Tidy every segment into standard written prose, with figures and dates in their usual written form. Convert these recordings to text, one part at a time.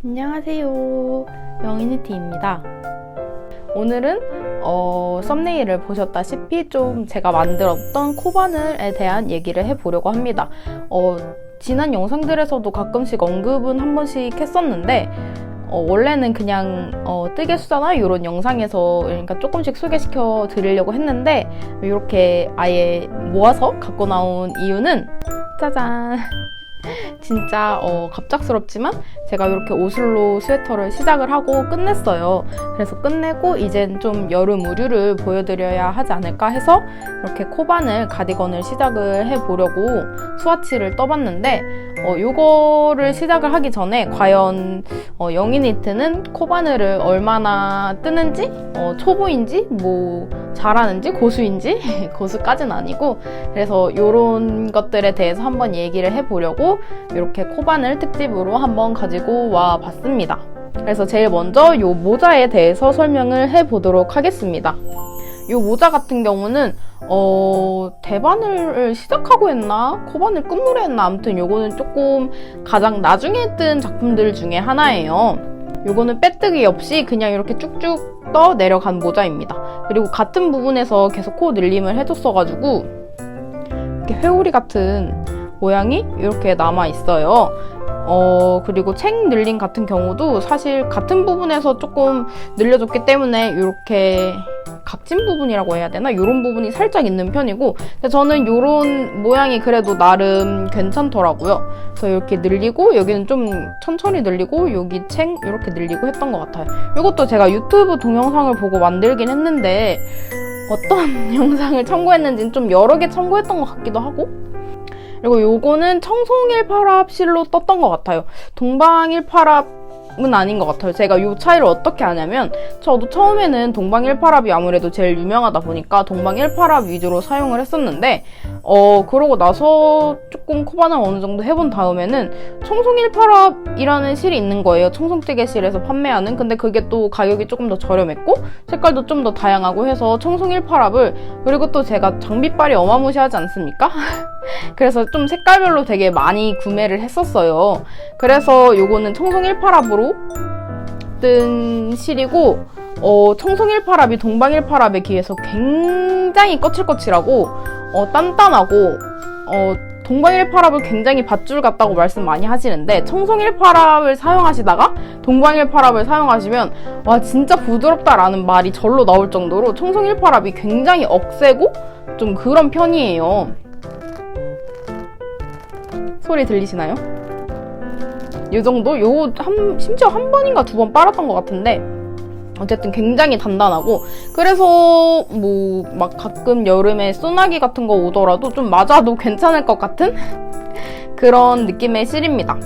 안녕하세요, 영이니티입니다. 오늘은 썸네일을 보셨다시피 좀 제가 만들었던 코바늘에 대한 얘기를 해보려고 합니다. 지난 영상들에서도 가끔씩 언급은 한 번씩 했었는데 원래는 그냥 뜨개 수다나 이런 영상에서 그러니까 조금씩 소개시켜 드리려고 했는데 이렇게 아예 모아서 갖고 나온 이유는 짜잔! 진짜 갑작스럽지만 제가 이렇게 오슬로 스웨터를 시작을 하고 끝냈어요. 그래서 끝내고 이젠 좀 여름 의류를 보여드려야 하지 않을까 해서 이렇게 코바늘 가디건을 시작을 해보려고 스와치를 떠봤는데 요거를 시작을 하기 전에 과연 영이니트는 코바늘을 얼마나 뜨는지 초보인지 뭐 잘하는지 고수인지 고수까지는 아니고 그래서 요런 것들에 대해서 한번 얘기를 해보려고 이렇게 코바늘 특집으로 한번 가지고 와 봤습니다. 그래서 제일 먼저 요 모자에 대해서 설명을 해보도록 하겠습니다. 요 모자 같은 경우는 대바늘을 시작하고 했나? 코바늘 끝물에 했나? 아무튼 요거는 조금 가장 나중에 뜬 작품들 중에 하나예요. 요거는 빼뜨기 없이 그냥 이렇게 쭉쭉 떠 내려간 모자입니다. 그리고 같은 부분에서 계속 코 늘림을 해줬어가지고 이렇게 회오리 같은 모양이 이렇게 남아있어요. 그리고 책 늘림 같은 경우도 사실 같은 부분에서 조금 늘려줬기 때문에 이렇게 각진 부분이라고 해야 되나? 이런 부분이 살짝 있는 편이고 근데 저는 이런 모양이 그래도 나름 괜찮더라고요. 그래서 이렇게 늘리고 여기는 좀 천천히 늘리고 여기 책 이렇게 늘리고 했던 것 같아요. 이것도 제가 유튜브 동영상을 보고 만들긴 했는데 어떤 영상을 참고했는지는 좀 여러 개 참고했던 것 같기도 하고 그리고 요거는 청송일파랍 실로 떴던 것 같아요. 동방일파랍은 아닌 것 같아요. 제가 요 차이를 어떻게 아냐면 저도 처음에는 동방일파랍이 아무래도 제일 유명하다 보니까 동방일파랍 위주로 사용을 했었는데 그러고 나서 조금 코바늘 어느 정도 해본 다음에는 청송일파랍이라는 실이 있는 거예요. 청송뜨개실에서 판매하는. 근데 그게 또 가격이 조금 더 저렴했고 색깔도 좀 더 다양하고 해서 청송일파랍을 그리고 또 제가 장비빨이 어마무시하지 않습니까? 그래서 좀 색깔별로 되게 많이 구매를 했었어요. 그래서 요거는 청송일파랍으로 뜬 실이고 청송일파랍이 동방일파랍에 비해서 굉장히 거칠거칠하고 단단하고 동방일파랍을 굉장히 밧줄 같다고 말씀 많이 하시는데 청송일파랍을 사용하시다가 동방일파랍을 사용하시면 와 진짜 부드럽다라는 말이 절로 나올 정도로 청송일파랍이 굉장히 억세고 좀 그런 편이에요. 소리 들리시나요? 이 정도? 심지어 한 번인가 두 번 빨았던 것 같은데 어쨌든 굉장히 단단하고 그래서 뭐 막 가끔 여름에 소나기 같은 거 오더라도 좀 맞아도 괜찮을 것 같은 그런 느낌의 실입니다.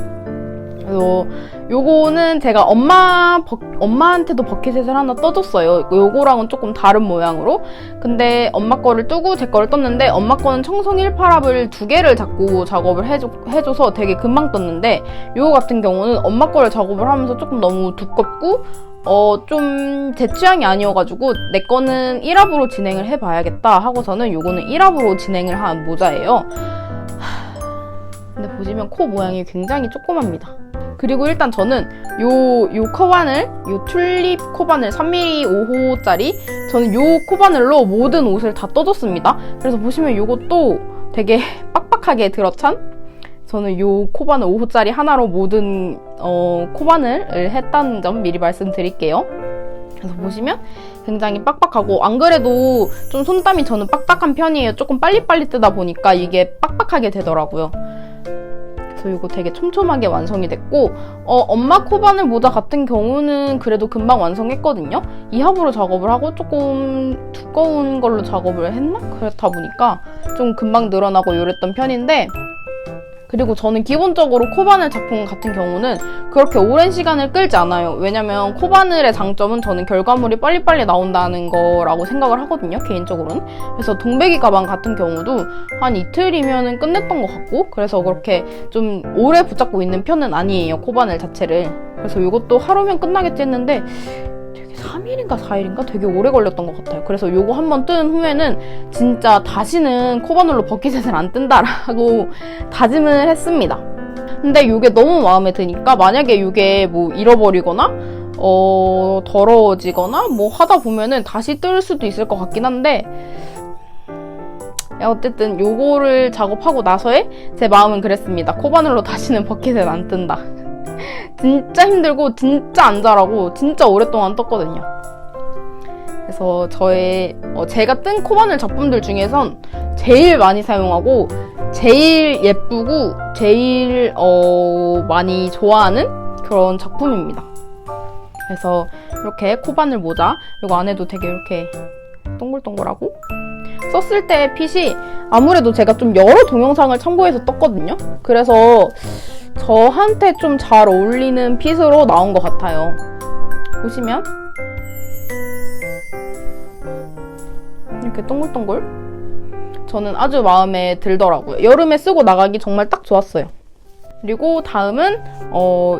그래서 요거는 제가 엄마한테도 버킷셋을 하나 떠줬어요. 요거랑은 조금 다른 모양으로. 근데 엄마 거를 뜨고 제 거를 떴는데 엄마 거는 청송일파랍을 2개를 자꾸 작업을 해줘서 되게 금방 떴는데 요거 같은 경우는 엄마 거를 작업을 하면서 조금 너무 두껍고 좀 제 취향이 아니어가지고 내 거는 1합으로 진행을 해봐야겠다 하고서는 요거는 1합으로 진행을 한 모자예요. 근데 보시면 코 모양이 굉장히 조그맣니다. 그리고 일단 저는 요 코바늘, 요 튤립 코바늘 3mm 5호짜리 저는 요 코바늘로 모든 옷을 다 떠줬습니다. 그래서 보시면 요것도 되게 빡빡하게 들어찬 저는 요 코바늘 5호짜리 하나로 모든 코바늘을 했다는 점 미리 말씀드릴게요. 그래서 보시면 굉장히 빡빡하고 안 그래도 좀 손땀이 저는 빡빡한 편이에요. 조금 빨리빨리 뜨다 보니까 이게 빡빡하게 되더라고요. 그래서 이거 되게 촘촘하게 완성이 됐고 엄마 코바늘 모자 같은 경우는 그래도 금방 완성했거든요. 2합으로 작업을 하고 조금 두꺼운 걸로 작업을 했나? 그렇다 보니까 좀 금방 늘어나고 이랬던 편인데 그리고 저는 기본적으로 코바늘 작품 같은 경우는 그렇게 오랜 시간을 끌지 않아요. 왜냐면 코바늘의 장점은 저는 결과물이 빨리빨리 나온다는 거라고 생각을 하거든요, 개인적으로는. 그래서 동백이 가방 같은 경우도 한 이틀이면 끝냈던 것 같고 그래서 그렇게 좀 오래 붙잡고 있는 편은 아니에요, 코바늘 자체를. 그래서 이것도 하루면 끝나겠지 했는데 3일인가 4일인가 되게 오래 걸렸던 것 같아요. 그래서 요거 한번 뜬 후에는 진짜 다시는 코바늘로 버킷셋을 안 뜬다라고 다짐을 했습니다. 근데 이게 너무 마음에 드니까 만약에 이게 뭐 잃어버리거나 더러워지거나 뭐 하다 보면은 다시 뜰 수도 있을 것 같긴 한데, 어쨌든 요거를 작업하고 나서의 제 마음은 그랬습니다. 코바늘로 다시는 버킷은 안 뜬다. 진짜 힘들고 진짜 안 자라고 진짜 오랫동안 떴거든요. 그래서 제가 뜬 코바늘 작품들 중에선 제일 많이 사용하고 제일 예쁘고 제일 많이 좋아하는 그런 작품입니다. 그래서 이렇게 코바늘 모자, 이거 안에도 되게 이렇게 동글동글하고, 썼을 때 핏이 아무래도 제가 좀 여러 동영상을 참고해서 떴거든요. 그래서 저한테 좀 잘 어울리는 핏으로 나온 것 같아요. 보시면 이렇게 동글동글, 저는 아주 마음에 들더라고요. 여름에 쓰고 나가기 정말 딱 좋았어요. 그리고 다음은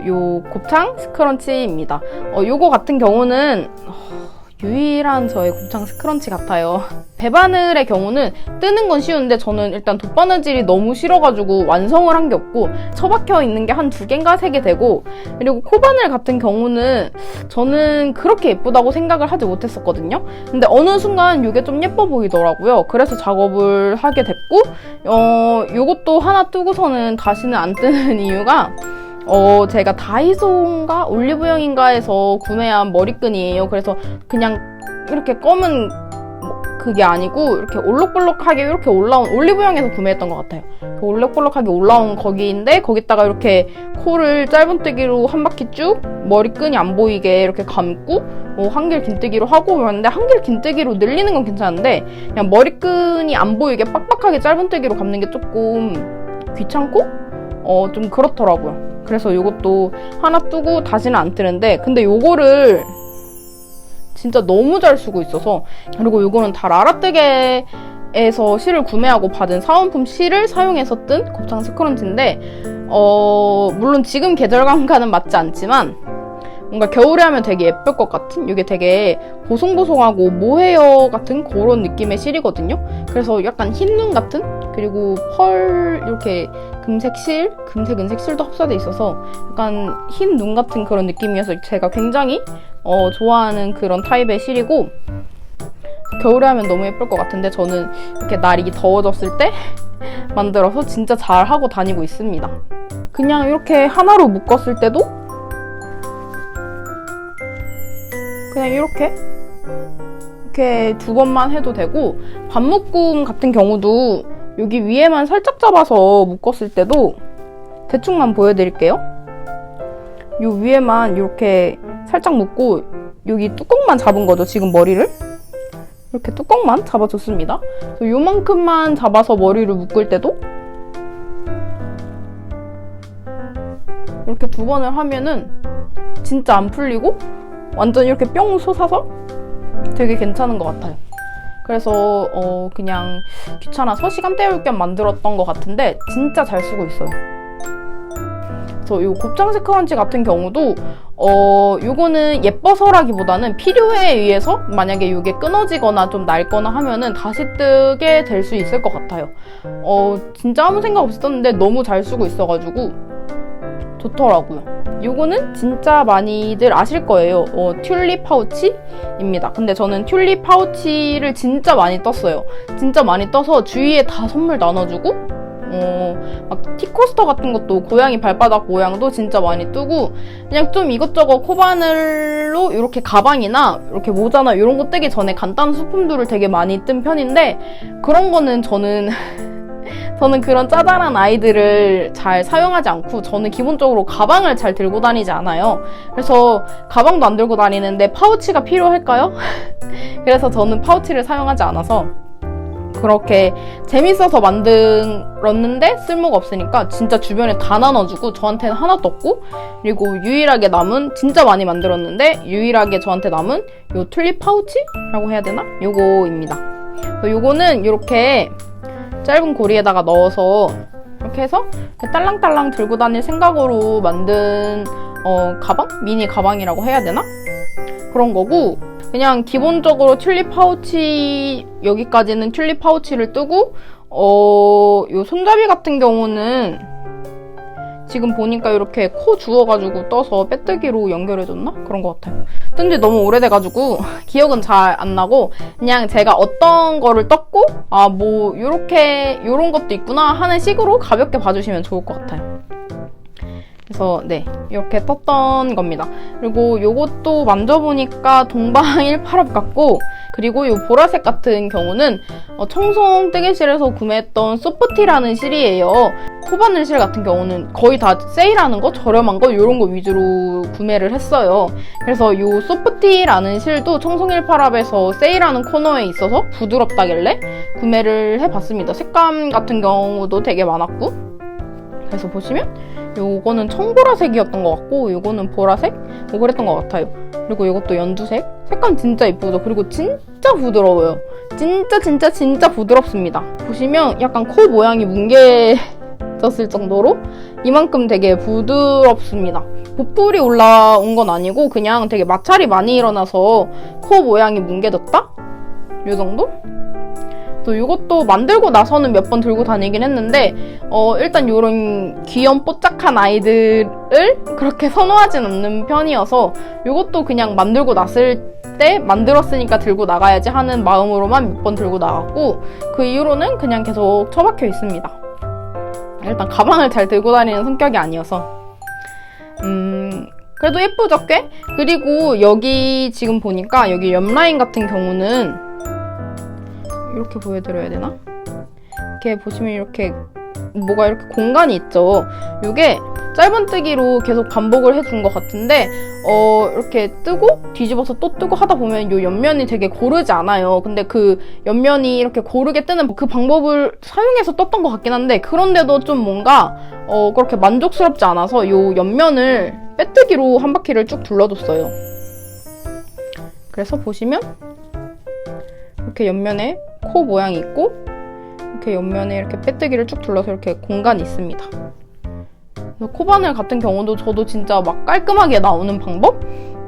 요 곱창 스크런치입니다. 요거 같은 경우는 유일한 저의 곱창 스크런치 같아요. 배바늘의 경우는 뜨는 건 쉬운데 저는 일단 돗바느질이 너무 싫어가지고 완성을 한 게 없고, 처박혀 있는 게 한 2개인가 3개 되고, 그리고 코바늘 같은 경우는 저는 그렇게 예쁘다고 생각을 하지 못했었거든요. 근데 어느 순간 이게 좀 예뻐 보이더라고요. 그래서 작업을 하게 됐고, 요것도 하나 뜨고서는 다시는 안 뜨는 이유가, 제가 다이소인가 올리브영인가에서 구매한 머리끈이에요. 그래서 그냥 이렇게 검은 그게 아니고 이렇게 올록볼록하게 이렇게 올라온, 올리브영에서 구매했던 것 같아요. 올록볼록하게 올라온 거기인데, 거기다가 이렇게 코를 짧은뜨기로 한 바퀴 쭉 머리끈이 안 보이게 이렇게 감고 한길 긴뜨기로 하고 그러는데, 한길 긴뜨기로 늘리는 건 괜찮은데 그냥 머리끈이 안 보이게 빡빡하게 짧은뜨기로 감는 게 조금 귀찮고 좀 그렇더라고요. 그래서 요것도 하나 뜨고 다시는 안 뜨는데, 근데 요거를 진짜 너무 잘 쓰고 있어서, 그리고 요거는 다 라라뜨게에서 실을 구매하고 받은 사은품 실을 사용해서 뜬 곱창 스크런치인데, 물론 지금 계절감과는 맞지 않지만 뭔가 겨울에 하면 되게 예쁠 것 같은, 이게 되게 보송보송하고 모헤어 같은 그런 느낌의 실이거든요. 그래서 약간 흰눈 같은, 그리고 펄 이렇게 금색 은색 실도 흡사돼 있어서 약간 흰 눈 같은 그런 느낌이어서 제가 굉장히 좋아하는 그런 타입의 실이고, 겨울에 하면 너무 예쁠 것 같은데 저는 이렇게 날이 더워졌을 때 만들어서 진짜 잘 하고 다니고 있습니다. 그냥 이렇게 하나로 묶었을 때도 그냥 이렇게 2번만 해도 되고, 반묶음 같은 경우도 여기 위에만 살짝 잡아서 묶었을 때도 대충만 보여드릴게요. 요 위에만 이렇게 살짝 묶고 여기 뚜껑만 잡은 거죠. 지금 머리를 이렇게 뚜껑만 잡아줬습니다. 요만큼만 잡아서 머리를 묶을 때도 이렇게 2번을 하면은 진짜 안 풀리고 완전 이렇게 뿅 솟아서 되게 괜찮은 것 같아요. 그래서 그냥 귀찮아서 시간 때울 겸 만들었던 것 같은데 진짜 잘 쓰고 있어요. 그래서 이 곱창 스크런치 같은 경우도 요거는 예뻐서라기보다는 필요에 의해서 만약에 이게 끊어지거나 좀 낡거나 하면은 다시 뜨게 될 수 있을 것 같아요. 진짜 아무 생각 없이 썼는데 너무 잘 쓰고 있어가지고 좋더라고요. 요거는 진짜 많이들 아실 거예요. 튤립 파우치입니다. 근데 저는 튤립 파우치를 진짜 많이 떴어요. 진짜 많이 떠서 주위에 다 선물 나눠주고, 막 티코스터 같은 것도 고양이 발바닥 모양도 진짜 많이 뜨고, 그냥 좀 이것저것 코바늘로 이렇게 가방이나 이렇게 모자나 이런 거 뜨기 전에 간단한 소품들을 되게 많이 뜬 편인데, 그런 거는 저는 그런 짜잘한 아이들을 잘 사용하지 않고, 저는 기본적으로 가방을 잘 들고 다니지 않아요. 그래서 가방도 안 들고 다니는데 파우치가 필요할까요? 그래서 저는 파우치를 사용하지 않아서 그렇게 재밌어서 만들었는데 쓸모가 없으니까 진짜 주변에 다 나눠주고, 저한테는 하나도 없고, 그리고 유일하게 남은, 진짜 많이 만들었는데 유일하게 저한테 남은 요 튤립 파우치라고 해야 되나? 요거입니다. 요거는 이렇게 짧은 고리에다가 넣어서 이렇게 해서 딸랑딸랑 들고 다닐 생각으로 만든 가방? 미니 가방이라고 해야 되나? 그런 거고, 그냥 기본적으로 튤립 파우치, 여기까지는 튤립 파우치를 뜨고, 요 손잡이 같은 경우는 지금 보니까 이렇게 코 주워가지고 떠서 빼뜨기로 연결해줬나? 그런 것 같아요. 뜬 지 너무 오래돼가지고 기억은 잘 안 나고 그냥 제가 어떤 거를 떴고 아 뭐 요런 것도 있구나 하는 식으로 가볍게 봐주시면 좋을 것 같아요. 그래서 네, 이렇게 떴던 겁니다. 그리고 요것도 만져보니까 동방일파랍 같고, 그리고 요 보라색 같은 경우는 청송 뜨개실에서 구매했던 소프티라는 실이에요. 코바늘 실 같은 경우는 거의 다 세일하는 거, 저렴한 거 이런 거 위주로 구매를 했어요. 그래서 요 소프티라는 실도 청송일파랍에서 세일하는 코너에 있어서 부드럽다길래 구매를 해봤습니다. 색감 같은 경우도 되게 많았고, 그래서 보시면 요거는 청보라색이었던 것 같고 요거는 보라색? 뭐 그랬던 것 같아요. 그리고 이것도 연두색? 색감 진짜 이쁘죠? 그리고 진짜 부드러워요. 진짜 부드럽습니다. 보시면 약간 코 모양이 뭉개졌을 정도로 이만큼 되게 부드럽습니다. 보풀이 올라온 건 아니고 그냥 되게 마찰이 많이 일어나서 코 모양이 뭉개졌다? 요 정도? 이것도 만들고 나서는 몇 번 들고 다니긴 했는데 일단 이런 귀염 뽀짝한 아이들을 그렇게 선호하진 않는 편이어서 이것도 그냥 만들고 났을 때 만들었으니까 들고 나가야지 하는 마음으로만 몇 번 들고 나갔고 그 이후로는 그냥 계속 처박혀 있습니다. 일단 가방을 잘 들고 다니는 성격이 아니어서 그래도 예쁘죠 꽤? 그리고 여기 지금 보니까 여기 옆라인 같은 경우는 이렇게 보여드려야 되나? 이렇게 보시면 이렇게 뭐가 이렇게 공간이 있죠. 이게 짧은뜨기로 계속 반복을 해준 것 같은데 이렇게 뜨고 뒤집어서 또 뜨고 하다 보면 이 옆면이 되게 고르지 않아요. 근데 그 옆면이 이렇게 고르게 뜨는 그 방법을 사용해서 떴던 것 같긴 한데 그런데도 좀 뭔가 그렇게 만족스럽지 않아서 이 옆면을 빼뜨기로 한 바퀴를 쭉 둘러줬어요. 그래서 보시면 이렇게 옆면에 코 모양이 있고 이렇게 옆면에 이렇게 빼뜨기를 쭉 둘러서 이렇게 공간이 있습니다. 코바늘 같은 경우도 저도 진짜 막 깔끔하게 나오는 방법?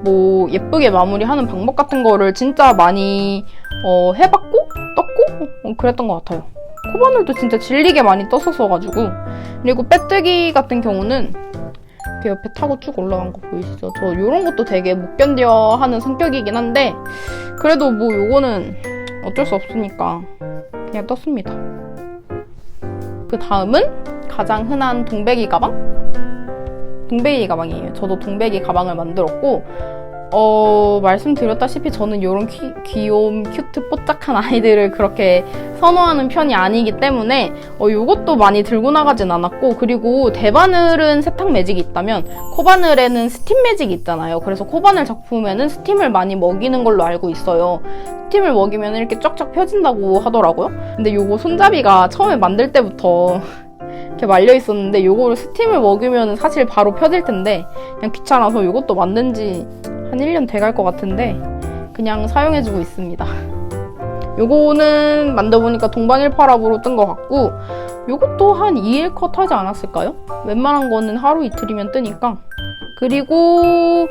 뭐 예쁘게 마무리하는 방법 같은 거를 진짜 많이 해봤고 떴고 그랬던 것 같아요. 코바늘도 진짜 질리게 많이 떴었어가지고 그리고 빼뜨기 같은 경우는 이렇게 옆에 타고 쭉 올라간 거 보이시죠? 저 이런 것도 되게 못 견뎌 하는 성격이긴 한데 그래도 뭐 요거는 어쩔 수 없으니까 그냥 떴습니다. 그 다음은 가장 흔한 동배기 가방? 동배기 가방이에요. 저도 동배기 가방을 만들었고 말씀드렸다시피 저는 이런 귀여운 큐트 뽀짝한 아이들을 그렇게 선호하는 편이 아니기 때문에 이것도 많이 들고 나가진 않았고 그리고 대바늘은 세탁 매직이 있다면 코바늘에는 스팀 매직이 있잖아요. 그래서 코바늘 작품에는 스팀을 많이 먹이는 걸로 알고 있어요. 스팀을 먹이면 이렇게 쫙쫙 펴진다고 하더라고요. 근데 요거 손잡이가 처음에 만들 때부터 이렇게 말려 있었는데 요거를 스팀을 먹이면 사실 바로 펴질 텐데 그냥 귀찮아서 요것도 만든 지 한 1년 돼갈 것 같은데 그냥 사용해주고 있습니다. 요거는 만져보니까 동방일파랍으로 뜬 것 같고 요것도 한 2일 컷 하지 않았을까요? 웬만한 거는 하루 이틀이면 뜨니까. 그리고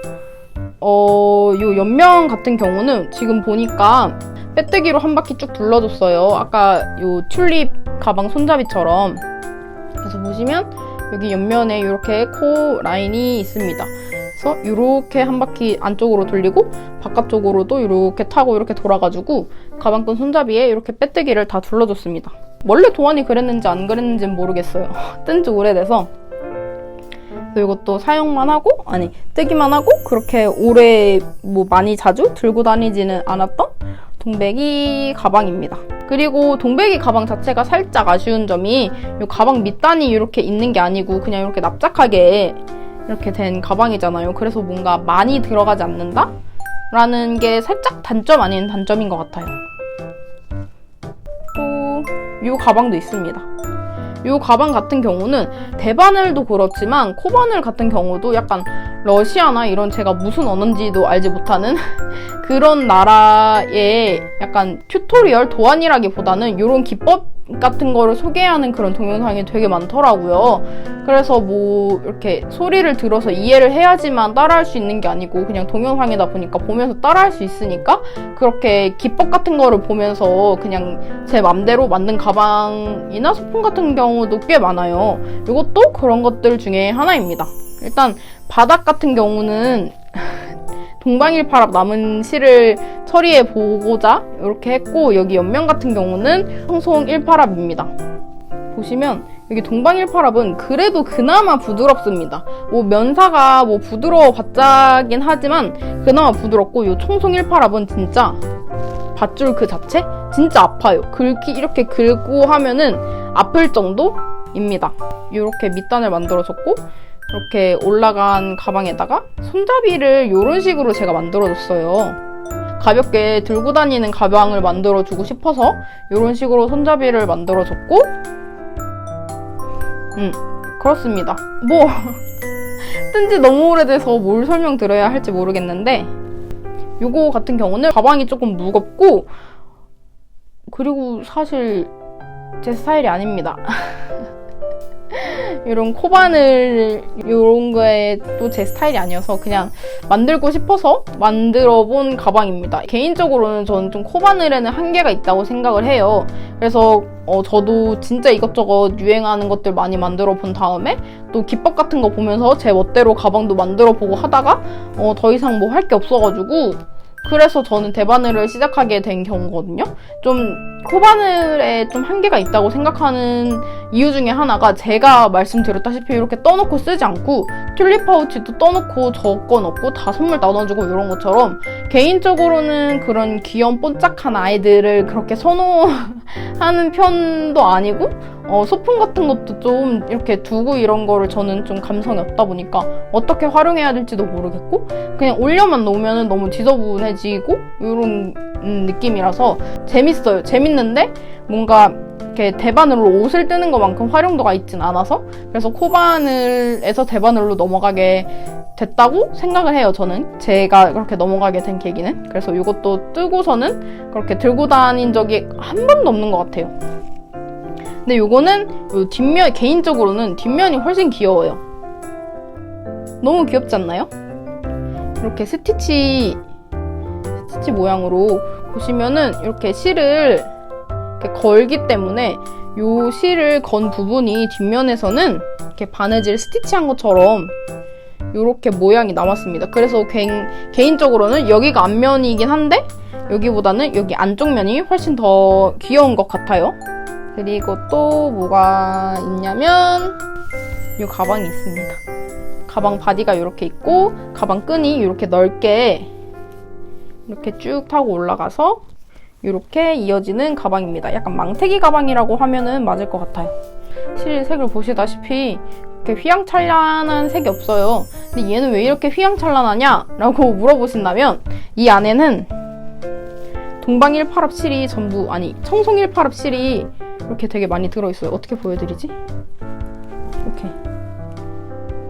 요 옆면 같은 경우는 지금 보니까 빼뜨기로 한 바퀴 쭉 둘러줬어요. 아까 요 튤립 가방 손잡이처럼. 그래서 보시면 여기 옆면에 이렇게 코 라인이 있습니다. 그래서 이렇게 한 바퀴 안쪽으로 돌리고 바깥쪽으로도 이렇게 타고 이렇게 돌아가지고 가방끈 손잡이에 이렇게 빼뜨기를 다 둘러줬습니다. 원래 도안이 그랬는지 안 그랬는지는 모르겠어요. 뜬 지 오래돼서. 이것도 사용만 하고 뜨기만 하고 그렇게 오래 뭐 많이 자주 들고 다니지는 않았던 동배기 가방입니다. 그리고 동배기 가방 자체가 살짝 아쉬운 점이 이 가방 밑단이 이렇게 있는 게 아니고 그냥 이렇게 납작하게 이렇게 된 가방이잖아요. 그래서 뭔가 많이 들어가지 않는다? 라는 게 살짝 단점 아닌 단점인 것 같아요. 또 이 가방도 있습니다. 이 가방 같은 경우는 대바늘도 그렇지만 코바늘 같은 경우도 약간 러시아나 이런 제가 무슨 언어인지도 알지 못하는 그런 나라의 약간 튜토리얼 도안이라기보다는 이런 기법 같은 거를 소개하는 그런 동영상이 되게 많더라고요. 그래서 뭐 이렇게 소리를 들어서 이해를 해야지만 따라할 수 있는 게 아니고 그냥 동영상이다 보니까 보면서 따라할 수 있으니까 그렇게 기법 같은 거를 보면서 그냥 제 맘대로 만든 가방이나 소품 같은 경우도 꽤 많아요. 이것도 그런 것들 중에 하나입니다. 일단 바닥 같은 경우는 동방일파랍 남은 실을 처리해 보고자 이렇게 했고, 여기 옆면 같은 경우는 청송일파랍입니다. 보시면 여기 동방일파랍은 그래도 그나마 부드럽습니다. 뭐 면사가 뭐 부드러워 봤자긴 하지만 그나마 부드럽고, 요 청송일파랍은 진짜 밧줄 그 자체 진짜 아파요. 이렇게 긁고 하면은 아플 정도입니다. 이렇게 밑단을 만들어줬고, 이렇게 올라간 가방에다가 손잡이를 이런 식으로 제가 만들어줬어요. 가볍게 들고 다니는 가방을 만들어주고 싶어서 이런 식으로 손잡이를 만들어줬고, 그렇습니다. 뭐 뜬지 너무 오래돼서 뭘 설명드려야 할지 모르겠는데, 요거 같은 경우는 가방이 조금 무겁고, 그리고 사실 제 스타일이 아닙니다. 이런 코바늘 이런 거에 또 제 스타일이 아니어서 그냥 만들고 싶어서 만들어본 가방입니다. 개인적으로는 저는 좀 코바늘에는 한계가 있다고 생각을 해요. 그래서 저도 진짜 이것저것 유행하는 것들 많이 만들어 본 다음에 또 기법 같은 거 보면서 제 멋대로 가방도 만들어 보고 하다가 더 이상 뭐 할 게 없어가지고, 그래서 저는 대바늘을 시작하게 된 경우거든요. 좀 코바늘에 좀 한계가 있다고 생각하는 이유 중에 하나가, 제가 말씀드렸다시피 이렇게 떠놓고 쓰지 않고 튤립 파우치도 떠놓고 저건 없고 다 선물 나눠주고 이런 것처럼, 개인적으로는 그런 귀여운 뽀짝한 아이들을 그렇게 선호하는 편도 아니고, 소품 같은 것도 좀 이렇게 두고 이런 거를 저는 좀 감성이 없다 보니까 어떻게 활용해야 될지도 모르겠고, 그냥 올려만 놓으면 너무 지저분해지고 이런 느낌이라서 재밌어요. 재밌는데 뭔가 이렇게 대바늘로 옷을 뜨는 것만큼 활용도가 있진 않아서, 그래서 코바늘에서 대바늘로 넘어가게 됐다고 생각을 해요. 저는 제가 그렇게 넘어가게 된 계기는. 그래서 이것도 뜨고서는 그렇게 들고 다닌 적이 한 번도 없는 것 같아요. 근데 요거는 뒷면, 개인적으로는 뒷면이 훨씬 귀여워요. 너무 귀엽지 않나요? 이렇게 스티치 모양으로 보시면은 이렇게 실을 이렇게 걸기 때문에 요 실을 건 부분이 뒷면에서는 이렇게 바느질 스티치한 것처럼 이렇게 모양이 남았습니다. 그래서 개인적으로는 여기가 앞면이긴 한데 여기보다는 여기 안쪽 면이 훨씬 더 귀여운 것 같아요. 그리고 또 뭐가 있냐면 이 가방이 있습니다. 가방 바디가 이렇게 있고 가방 끈이 이렇게 넓게 이렇게 쭉 타고 올라가서 이렇게 이어지는 가방입니다. 약간 망태기 가방이라고 하면은 맞을 것 같아요. 실 색을 보시다시피 이렇게 휘황찬란한 색이 없어요. 근데 얘는 왜 이렇게 휘황찬란하냐? 라고 물어보신다면, 이 안에는 동방일파랍 실이 청송일파랍 실이 이렇게 되게 많이 들어있어요. 어떻게 보여드리지? 이렇게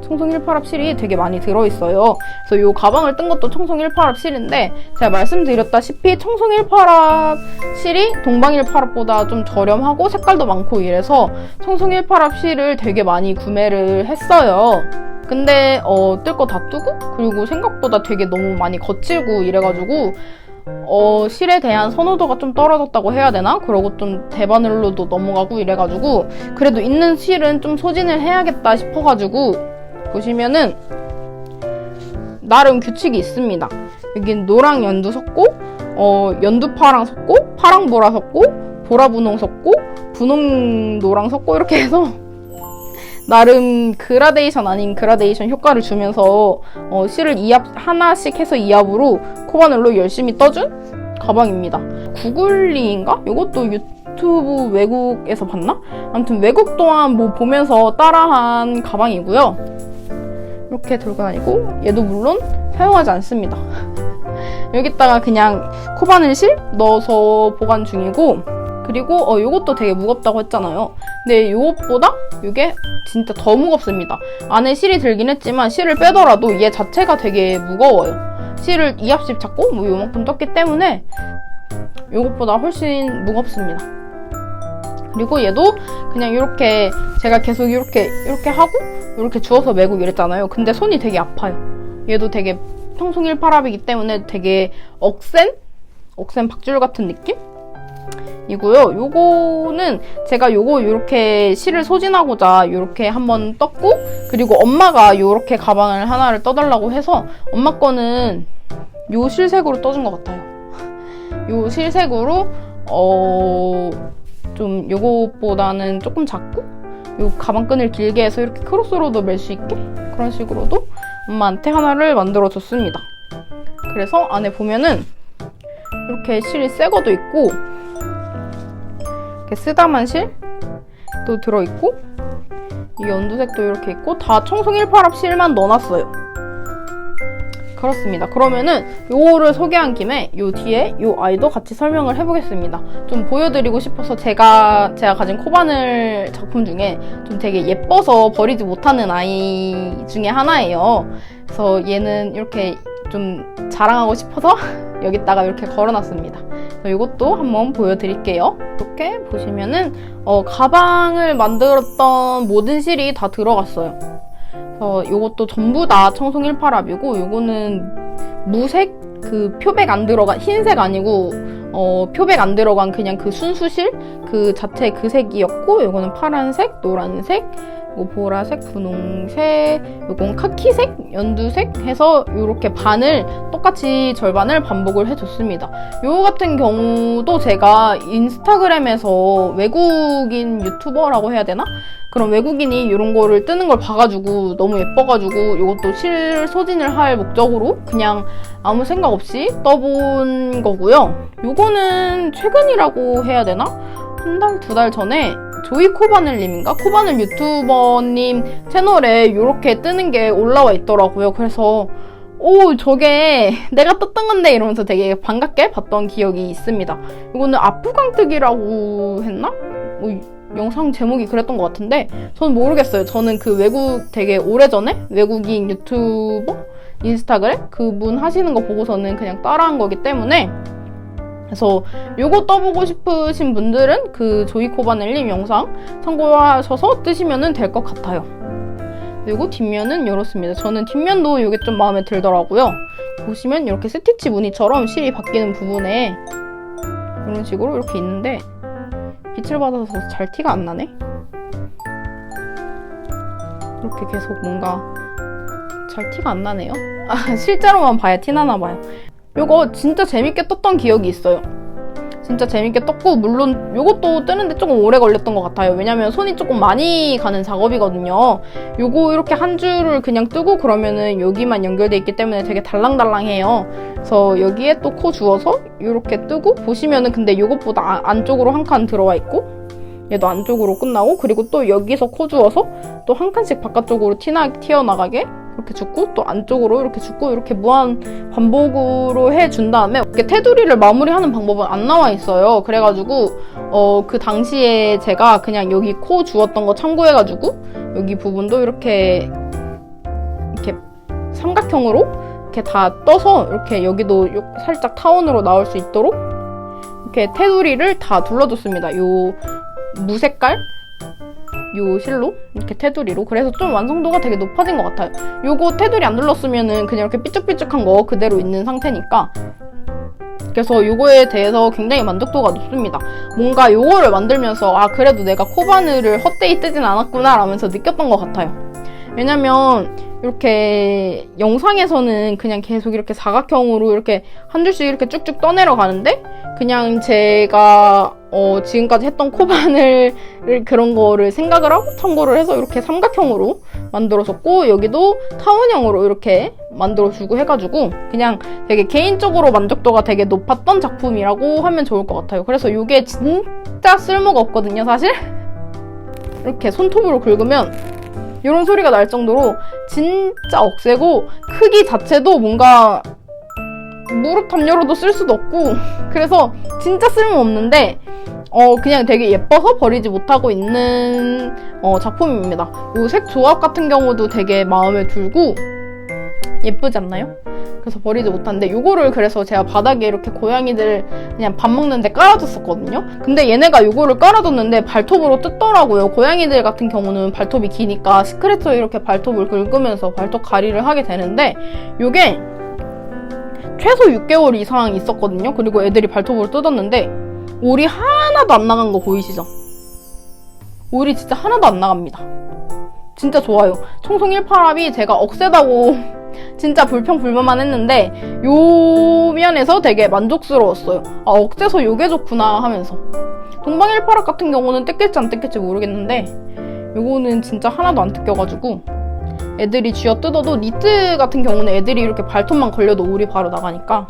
청송일파랍 실이 되게 많이 들어있어요. 그래서 이 가방을 뜬 것도 청송일파랍 실인데, 제가 말씀드렸다시피 청송일파랍 실이 동방일파랍보다 좀 저렴하고 색깔도 많고 이래서 청송일파랍 실을 되게 많이 구매를 했어요. 근데 뜰 거 다 뜨고, 그리고 생각보다 되게 너무 많이 거칠고 이래가지고 실에 대한 선호도가 좀 떨어졌다고 해야 되나? 그러고 좀 대바늘로도 넘어가고 이래가지고, 그래도 있는 실은 좀 소진을 해야겠다 싶어가지고, 보시면은 나름 규칙이 있습니다. 여긴 노랑 연두 섞고, 연두파랑 섞고, 파랑보라 섞고, 보라분홍 섞고, 분홍노랑 섞고, 이렇게 해서 나름 그라데이션 아닌 그라데이션 효과를 주면서 실을 2합 하나씩 해서 2합으로 코바늘로 열심히 떠준 가방입니다. 구글리인가? 이것도 유튜브 외국에서 봤나? 아무튼 외국 동안 뭐 보면서 따라한 가방이고요. 이렇게 들고 다니고, 얘도 물론 사용하지 않습니다. 여기다가 그냥 코바늘실 넣어서 보관 중이고, 그리고 이것도 되게 무겁다고 했잖아요. 근데 이것보다 이게 진짜 더 무겁습니다. 안에 실이 들긴 했지만 실을 빼더라도 얘 자체가 되게 무거워요. 실을 2합씩 잡고 뭐 요만큼 떴기 때문에 이것보다 훨씬 무겁습니다. 그리고 얘도 그냥 이렇게 제가 계속 이렇게 하고 이렇게 주워서 메고 이랬잖아요. 근데 손이 되게 아파요. 얘도 되게 청송일파랍이기 때문에 되게 억센 박줄 같은 느낌? 이고요. 요거는 제가 요거 요렇게 실을 소진하고자 요렇게 한번 떴고, 그리고 엄마가 요렇게 가방을 하나를 떠달라고 해서 엄마 거는 요 실색으로 떠준 것 같아요. 요 실색으로 좀 요것보다는 조금 작고 요 가방끈을 길게 해서 이렇게 크로스로도 멜 수 있게 그런 식으로도 엄마한테 하나를 만들어 줬습니다. 그래서 안에 보면은 이렇게 실이 새 거도 있고 이렇게 쓰다만 실도 들어있고 이 연두색도 이렇게 있고 다 청송일파랍 실만 넣어놨어요. 그렇습니다. 그러면은 요거를 소개한 김에 요 뒤에 요 아이도 같이 설명을 해보겠습니다. 좀 보여드리고 싶어서 제가 가진 코바늘 작품 중에 좀 되게 예뻐서 버리지 못하는 아이 중에 하나예요. 그래서 얘는 이렇게 좀 자랑하고 싶어서 여기다가 이렇게 걸어놨습니다. 이것도 한번 보여드릴게요. 이렇게 보시면은 가방을 만들었던 모든 실이 다 들어갔어요. 요것도 전부 다 청송일파랍이고 요거는 무색 그 표백 안 들어간 흰색 아니고 표백 안 들어간 그냥 그 순수실 그 자체 그 색이었고, 요거는 파란색, 노란색, 요거 보라색, 분홍색, 요건 카키색, 연두색 해서 요렇게 반을 똑같이 절반을 반복을 해줬습니다. 요거 같은 경우도 제가 인스타그램에서 외국인 유튜버라고 해야 되나? 그런 외국인이 이런 거를 뜨는 걸 봐가지고 너무 예뻐가지고 이것도 실 소진을 할 목적으로 그냥 아무 생각 없이 떠본 거고요. 요거는 최근이라고 해야 되나? 한 달, 두 달 전에 조이 코바늘님인가? 코바늘 유튜버님 채널에 이렇게 뜨는 게 올라와 있더라고요. 그래서 오, 저게 내가 떴던 건데 이러면서 되게 반갑게 봤던 기억이 있습니다. 이거는 아프강뜨기라고 했나? 영상 제목이 그랬던 것 같은데 저는 모르겠어요. 저는 그 외국 되게 오래전에 외국인 유튜버 인스타그램 그분 하시는 거 보고서는 그냥 따라한 거기 때문에, 그래서 요거 떠보고 싶으신 분들은 그 조이 코바넬님 영상 참고하셔서 뜨시면 될 것 같아요. 그리고 뒷면은 이렇습니다. 저는 뒷면도 이게 좀 마음에 들더라고요. 보시면 이렇게 스티치 무늬처럼 실이 바뀌는 부분에 이런 식으로 이렇게 있는데 빛을 받아서 잘 티가 안 나네? 이렇게 계속 뭔가 잘 티가 안 나네요? 실제로만 봐야 티나나 봐요. 요거 진짜 재밌게 떴던 기억이 있어요. 진짜 재밌게 떴고, 물론 요것도 뜨는데 조금 오래 걸렸던 것 같아요. 왜냐면 손이 조금 많이 가는 작업이거든요. 요거 이렇게 한 줄을 그냥 뜨고 그러면은 여기만 연결돼 있기 때문에 되게 달랑달랑해요. 그래서 여기에 또 코 주워서 이렇게 뜨고, 보시면은 근데 요것보다 안쪽으로 한 칸 들어와 있고 얘도 안쪽으로 끝나고, 그리고 또 여기서 코 주워서 또 한 칸씩 바깥쪽으로 튀어나가게 이렇게 줍고 또 안쪽으로 이렇게 줍고 이렇게 무한 반복으로 해준 다음에 이렇게 테두리를 마무리하는 방법은 안 나와 있어요. 그래가지고 그 당시에 제가 그냥 여기 코 주웠던 거 참고해가지고 여기 부분도 이렇게 삼각형으로 이렇게 다 떠서 이렇게 여기도 살짝 타원으로 나올 수 있도록 이렇게 테두리를 다 둘러줬습니다. 요 무색깔 요 실로 이렇게 테두리로. 그래서 좀 완성도가 되게 높아진 것 같아요. 요거 테두리 안 눌렀으면은 그냥 이렇게 삐쭉삐쭉한 거 그대로 있는 상태니까. 그래서 요거에 대해서 굉장히 만족도가 높습니다. 뭔가 요거를 만들면서 그래도 내가 코바늘을 헛되이 뜨진 않았구나 라면서 느꼈던 것 같아요. 왜냐면 이렇게 영상에서는 그냥 계속 이렇게 사각형으로 이렇게 한 줄씩 이렇게 쭉쭉 떠내려 가는데, 그냥 제가 지금까지 했던 코바늘 그런 거를 생각을 하고 참고를 해서 이렇게 삼각형으로 만들었었고, 여기도 타원형으로 이렇게 만들어주고 해가지고 그냥 되게 개인적으로 만족도가 되게 높았던 작품이라고 하면 좋을 것 같아요. 그래서 이게 진짜 쓸모가 없거든요, 사실. 이렇게 손톱으로 긁으면 이런 소리가 날 정도로 진짜 억세고, 크기 자체도 뭔가 무릎 담요로도 쓸 수도 없고, 그래서 진짜 쓸모없는데 그냥 되게 예뻐서 버리지 못하고 있는 작품입니다. 이 색 조합 같은 경우도 되게 마음에 들고 예쁘지 않나요? 그래서 버리지 못하는데 요거를 그래서 제가 바닥에 이렇게 고양이들 그냥 밥 먹는데 깔아뒀었거든요. 근데 얘네가 요거를 깔아뒀는데 발톱으로 뜯더라고요. 고양이들 같은 경우는 발톱이 기니까 스크래쳐 이렇게 발톱을 긁으면서 발톱 가리를 하게 되는데 요게 최소 6개월 이상 있었거든요. 그리고 애들이 발톱으로 뜯었는데 올이 하나도 안 나간 거 보이시죠? 올이 진짜 하나도 안 나갑니다. 진짜 좋아요. 청송 1파랍이 제가 억세다고 진짜 불평불만만 했는데 요 면에서 되게 만족스러웠어요. 아, 억세서 요게 좋구나 하면서. 동방 1파랍 같은 경우는 뜯길지 안 뜯길지 모르겠는데 요거는 진짜 하나도 안 뜯겨가지고 애들이 쥐어 뜯어도 니트 같은 경우는 애들이 이렇게 발톱만 걸려도 올이 바로 나가니까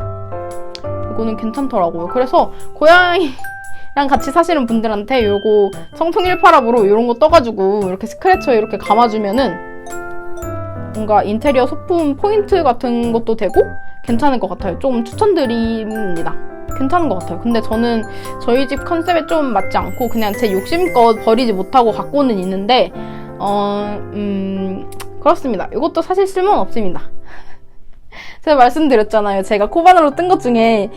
이거는 괜찮더라고요. 그래서 고양이랑 같이 사시는 분들한테 요거 청송 1파랍으로 이런 거 떠가지고 이렇게 스크래처에 이렇게 감아주면은 뭔가 인테리어 소품 포인트 같은 것도 되고 괜찮을 것 같아요. 좀 추천드립니다. 괜찮은 것 같아요. 근데 저는 저희 집 컨셉에 좀 맞지 않고 그냥 제 욕심껏 버리지 못하고 갖고는 있는데 그렇습니다. 이것도 사실 쓸모는 없습니다. 제가 말씀드렸잖아요. 제가 코바늘로 뜬 것 중에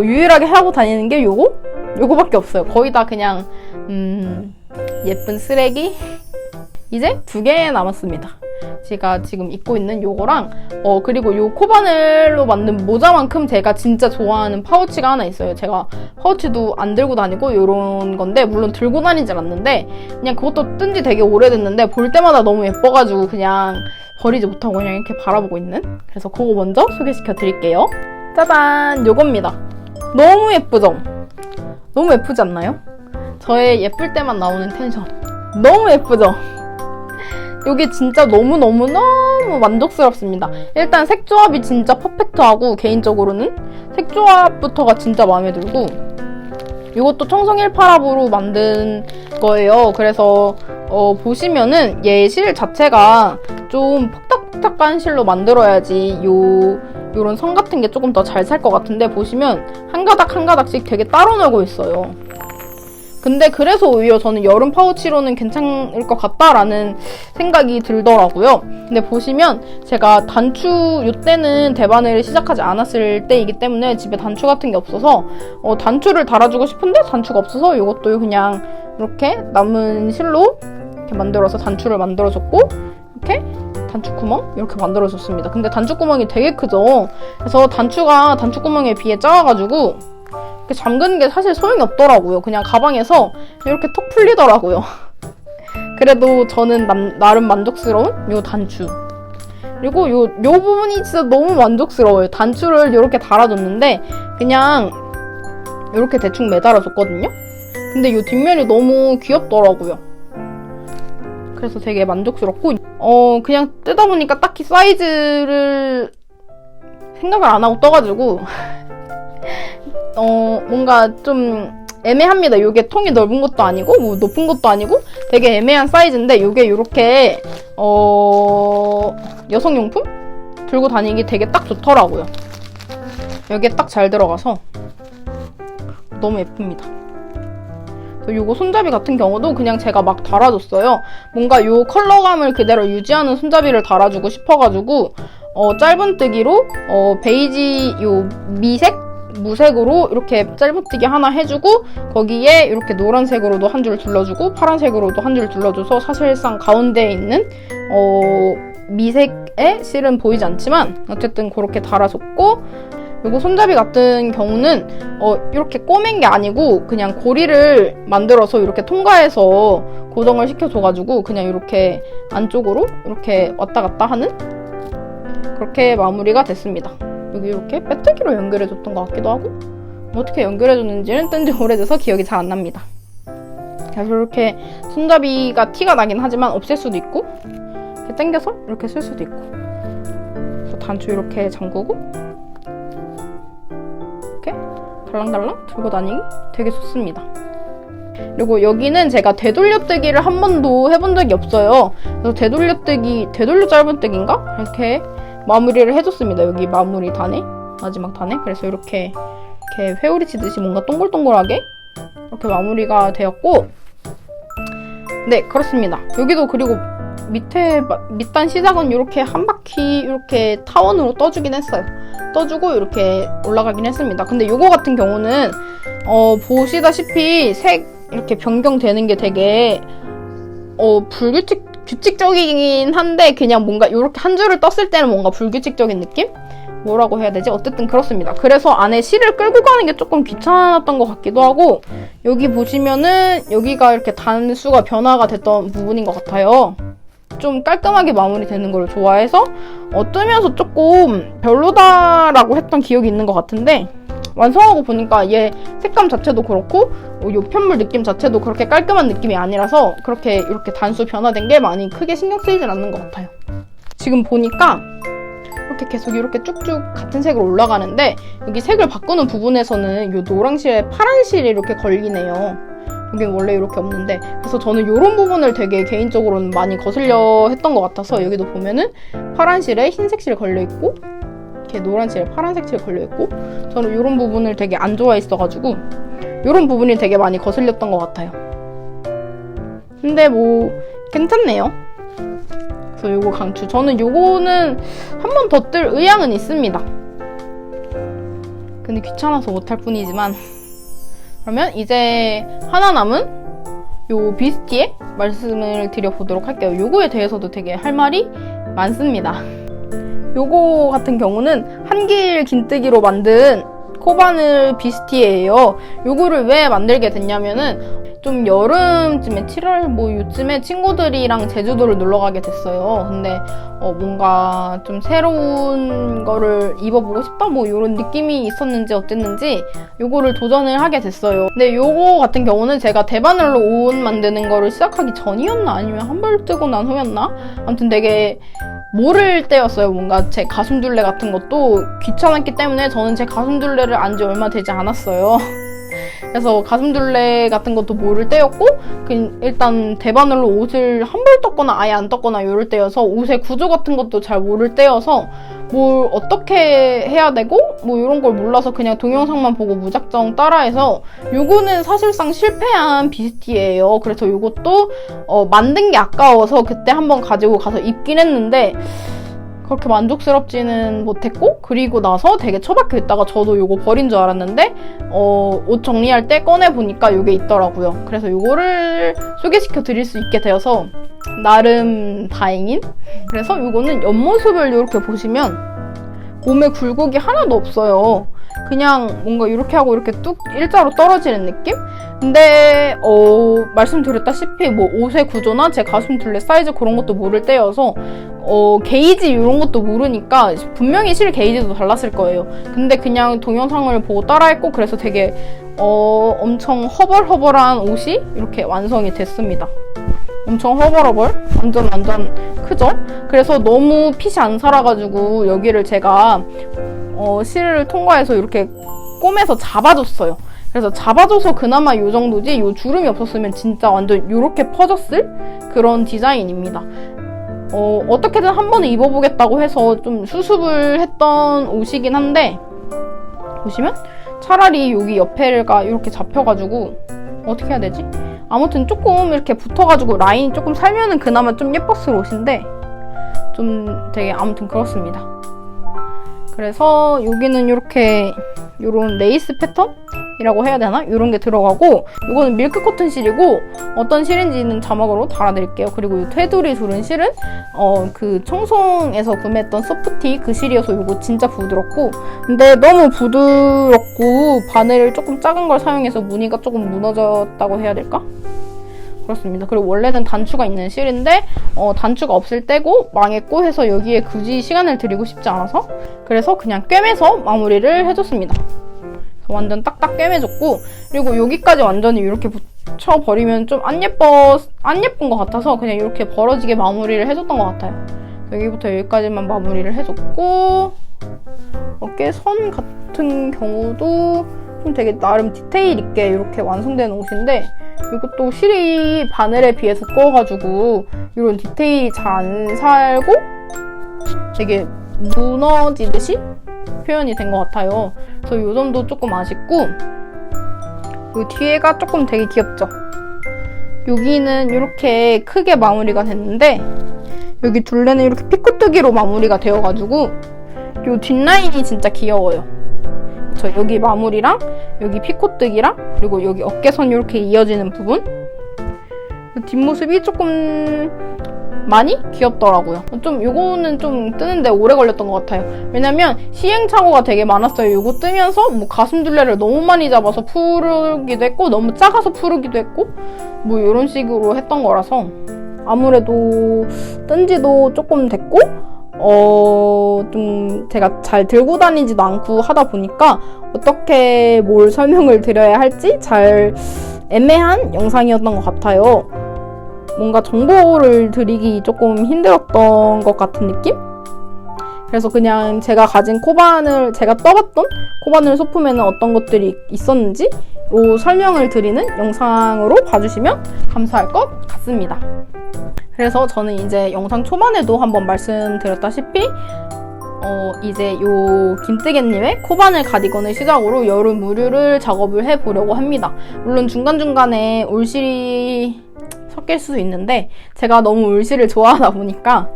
유일하게 하고 다니는 게 요거밖에 없어요. 거의 다 그냥 예쁜 쓰레기? 이제 2개 남았습니다. 제가 지금 입고 있는 요거랑 그리고 요 코바늘로 만든 모자만큼 제가 진짜 좋아하는 파우치가 하나 있어요. 제가 파우치도 안 들고 다니고 요런 건데 물론 들고 다니질 않는데 그냥 그것도 뜬 지 되게 오래됐는데 볼 때마다 너무 예뻐가지고 그냥 버리지 못하고 그냥 이렇게 바라보고 있는, 그래서 그거 먼저 소개시켜 드릴게요. 짜잔! 요겁니다. 너무 예쁘죠? 너무 예쁘지 않나요? 저의 예쁠 때만 나오는 텐션. 너무 예쁘죠? 이게 진짜 너무너무너무 만족스럽습니다. 일단 색조합이 진짜 퍼펙트하고 개인적으로는 색조합부터가 진짜 마음에 들고 이것도 청송 1파랍으로 만든 거예요. 그래서 보시면은 얘 실 자체가 좀 폭닥폭닥한 실로 만들어야지 요런 선 같은 게 조금 더 잘 살 것 같은데 보시면 한 가닥 한 가닥씩 되게 따로 놀고 있어요. 근데 그래서 오히려 저는 여름 파우치로는 괜찮을 것 같다라는 생각이 들더라고요. 근데 보시면 제가 단추, 요때는 대바늘을 시작하지 않았을 때이기 때문에 집에 단추 같은 게 없어서 단추를 달아주고 싶은데 단추가 없어서 이것도 그냥 이렇게 남은 실로 이렇게 만들어서 단추를 만들어줬고 이렇게 단추 구멍 이렇게 만들어줬습니다. 근데 단추 구멍이 되게 크죠? 그래서 단추가 단추 구멍에 비해 작아가지고 잠그는 게 사실 소용이 없더라고요. 그냥 가방에서 이렇게 톡 풀리더라고요. 그래도 저는 나름 만족스러운 요 단추. 그리고 요 부분이 진짜 너무 만족스러워요. 단추를 이렇게 달아줬는데 그냥 이렇게 대충 매달아줬거든요. 근데 요 뒷면이 너무 귀엽더라고요. 그래서 되게 만족스럽고 그냥 뜯어보니까 딱히 사이즈를 생각을 안 하고 떠가지고 뭔가 좀 애매합니다. 요게 통이 넓은 것도 아니고 뭐 높은 것도 아니고 되게 애매한 사이즈인데 요게 요렇게 여성용품? 들고 다니기 되게 딱 좋더라고요. 여기에 딱 잘 들어가서 너무 예쁩니다. 요거 손잡이 같은 경우도 그냥 제가 막 달아줬어요. 뭔가 요 컬러감을 그대로 유지하는 손잡이를 달아주고 싶어가지고 짧은뜨기로 베이지 요 무색으로 이렇게 짧은뜨기 하나 해주고 거기에 이렇게 노란색으로도 한 줄 둘러주고 파란색으로도 한 줄 둘러줘서 사실상 가운데에 있는 미색의 실은 보이지 않지만 어쨌든 그렇게 달아줬고 그리고 손잡이 같은 경우는 이렇게 꼬맨 게 아니고 그냥 고리를 만들어서 이렇게 통과해서 고정을 시켜줘가지고 그냥 이렇게 안쪽으로 이렇게 왔다 갔다 하는 그렇게 마무리가 됐습니다. 여기 이렇게 빼뜨기로 연결해줬던 것 같기도 하고 어떻게 연결해줬는지는 뜬지 오래돼서 기억이 잘 안 납니다. 그래서 이렇게 손잡이가 티가 나긴 하지만 없앨 수도 있고 이렇게 당겨서 이렇게 쓸 수도 있고 그래서 단추 이렇게 잠그고 이렇게 달랑달랑 들고 다니기 되게 좋습니다. 그리고 여기는 제가 되돌려뜨기를 한 번도 해본 적이 없어요. 그래서 되돌려 짧은뜨기인가? 이렇게 마무리를 해줬습니다. 여기 마무리 단에, 마지막 단에. 그래서 이렇게 회오리 치듯이 뭔가 동글동글하게 이렇게 마무리가 되었고 네, 그렇습니다. 여기도 그리고 밑단 시작은 이렇게 한 바퀴 이렇게 타원으로 떠주긴 했어요. 떠주고 이렇게 올라가긴 했습니다. 근데 요거 같은 경우는 보시다시피 색 이렇게 변경되는 게 되게 규칙적이긴 한데 그냥 뭔가 이렇게 한 줄을 떴을 때는 뭔가 불규칙적인 느낌? 뭐라고 해야 되지? 어쨌든 그렇습니다. 그래서 안에 실을 끌고 가는 게 조금 귀찮았던 것 같기도 하고, 여기 보시면은 여기가 이렇게 단수가 변화가 됐던 부분인 것 같아요. 좀 깔끔하게 마무리되는 걸 좋아해서 뜨면서 조금 별로다라고 했던 기억이 있는 것 같은데, 완성하고 보니까 얘 색감 자체도 그렇고 요 편물 느낌 자체도 그렇게 깔끔한 느낌이 아니라서 그렇게 이렇게 단수 변화된 게 많이 크게 신경 쓰이진 않는 것 같아요. 지금 보니까 이렇게 계속 이렇게 쭉쭉 같은 색으로 올라가는데, 여기 색을 바꾸는 부분에서는 요 노랑실에 파란실이 이렇게 걸리네요. 여긴 원래 이렇게 없는데, 그래서 저는 이런 부분을 되게 개인적으로는 많이 거슬려 했던 것 같아서, 여기도 보면은 파란실에 흰색 실 걸려있고 이렇게 노란실에 파란색 실 걸려있고, 저는 이런 부분을 되게 안 좋아했어가지고 이런 부분이 되게 많이 거슬렸던 것 같아요. 근데 뭐 괜찮네요. 그래서 요거 강추. 저는 요거는 한 번 더 뜰 의향은 있습니다. 근데 귀찮아서 못할 뿐이지만. 그러면 이제 하나 남은 요 비스티에 말씀을 드려보도록 할게요. 요거에 대해서도 되게 할 말이 많습니다. 요거 같은 경우는 한길 긴뜨기로 만든 코바늘 비스티예요. 요거를 왜 만들게 됐냐면은 좀 여름쯤에 7월 뭐 요쯤에 친구들이랑 제주도를 놀러 가게 됐어요. 근데 뭔가 좀 새로운 거를 입어보고 싶다 뭐 이런 느낌이 있었는지 어땠는지 요거를 도전을 하게 됐어요. 근데 요거 같은 경우는 제가 대바늘로 옷 만드는 거를 시작하기 전이었나 아니면 한 벌 뜨고 난 후였나? 아무튼 되게 모를 때였어요. 뭔가 제 가슴둘레 같은 것도 귀찮았기 때문에 저는 제 가슴둘레를 안 지 얼마 되지 않았어요. 그래서 가슴둘레 같은 것도 모를 때였고, 일단 대바늘로 옷을 한 벌 떴거나 아예 안 떴거나 이럴 때여서 옷의 구조 같은 것도 잘 모를 때여서 뭘 어떻게 해야 되고 뭐 이런 걸 몰라서 그냥 동영상만 보고 무작정 따라해서, 요거는 사실상 실패한 비스티예요. 그래서 요것도 만든 게 아까워서 그때 한번 가지고 가서 입긴 했는데 그렇게 만족스럽지는 못했고, 그리고 나서 되게 처박혀 있다가 저도 요거 버린 줄 알았는데 옷 정리할 때 꺼내보니까 요게 있더라고요. 그래서 요거를 소개시켜 드릴 수 있게 되어서 나름 다행인? 그래서 요거는 옆모습을 이렇게 보시면 몸에 굴곡이 하나도 없어요. 그냥 뭔가 이렇게 하고 이렇게 뚝 일자로 떨어지는 느낌? 근데 말씀드렸다시피 뭐 옷의 구조나 제 가슴둘레 사이즈 그런 것도 모를 때여서 게이지 이런 것도 모르니까 분명히 실 게이지도 달랐을 거예요. 근데 그냥 동영상을 보고 따라했고, 그래서 되게 엄청 허벌허벌한 옷이 이렇게 완성이 됐습니다. 엄청 허벌허벌? 완전 크죠? 그래서 너무 핏이 안 살아가지고 여기를 제가 실을 통과해서 이렇게 꼬매서 잡아줬어요. 그래서 잡아줘서 그나마 요 정도지, 요 주름이 없었으면 진짜 완전 요렇게 퍼졌을 그런 디자인입니다. 어떻게든 한 번은 입어보겠다고 해서 좀 수습을 했던 옷이긴 한데, 보시면 차라리 여기 옆에가 이렇게 잡혀가지고 어떻게 해야 되지? 아무튼 조금 이렇게 붙어가지고 라인이 조금 살면은 그나마 좀 예뻤을 옷인데 좀 되게 아무튼 그렇습니다. 그래서 여기는 이렇게 요런 레이스 패턴이라고 해야 되나? 이런 게 들어가고, 이거는 밀크 코튼 실이고 어떤 실인지는 자막으로 달아드릴게요. 그리고 이 테두리 두른 실은 그 청송에서 구매했던 소프티 그 실이어서 이거 진짜 부드럽고, 근데 너무 부드럽고 바늘 조금 작은 걸 사용해서 무늬가 조금 무너졌다고 해야 될까? 그렇습니다. 그리고 원래는 단추가 있는 실인데 단추가 없을 때고 망했고 해서 여기에 굳이 시간을 들이고 싶지 않아서, 그래서 그냥 꿰매서 마무리를 해줬습니다. 완전 딱딱 꿰매줬고, 그리고 여기까지 완전히 이렇게 붙여버리면 좀 안 예쁜 것 같아서 그냥 이렇게 벌어지게 마무리를 해줬던 것 같아요. 여기부터 여기까지만 마무리를 해줬고, 어깨 선 같은 경우도 좀 되게 나름 디테일 있게 이렇게 완성된 옷인데, 이것도 실이 바늘에 비해 두꺼워가지고 이런 디테일이 잘 안 살고 되게 무너지듯이 표현이 된 것 같아요. 그래서 이 점도 조금 아쉽고, 이 뒤에가 조금 되게 귀엽죠? 여기는 이렇게 크게 마무리가 됐는데, 여기 둘레는 이렇게 피코뜨기로 마무리가 되어가지고 요 뒷라인이 진짜 귀여워요. 저 여기 마무리랑 여기 피코뜨기랑 그리고 여기 어깨선 이렇게 이어지는 부분, 뒷모습이 조금 많이 귀엽더라고요. 좀 요거는 좀 뜨는데 오래 걸렸던 것 같아요. 왜냐면 시행착오가 되게 많았어요. 요거 뜨면서 뭐 가슴둘레를 너무 많이 잡아서 푸르기도 했고 너무 작아서 푸르기도 했고 뭐 이런 식으로 했던 거라서 아무래도 뜬 지도 조금 됐고 좀 제가 잘 들고 다니지도 않고 하다 보니까 어떻게 뭘 설명을 드려야 할지 잘 애매한 영상이었던 것 같아요. 뭔가 정보를 드리기 조금 힘들었던 것 같은 느낌? 그래서 그냥 제가 가진 코바늘, 제가 떠봤던 코바늘 소품에는 어떤 것들이 있었는지 로 설명을 드리는 영상으로 봐주시면 감사할 것 같습니다. 그래서 저는 이제 영상 초반에도 한번 말씀드렸다시피 이제 요 김뜨개님의 코바늘 가디건을 시작으로 여름 의류를 작업을 해보려고 합니다. 물론 중간중간에 울실이 섞일 수도 있는데 제가 너무 울실을 좋아하다 보니까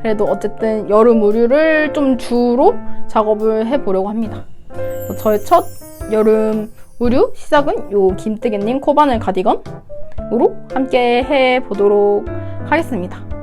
그래도 어쨌든 여름 의류를 좀 주로 작업을 해보려고 합니다. 저의 첫 여름 의류 시작은 요 김뜨개님 코바늘 가디건으로 함께 해보도록 하겠습니다.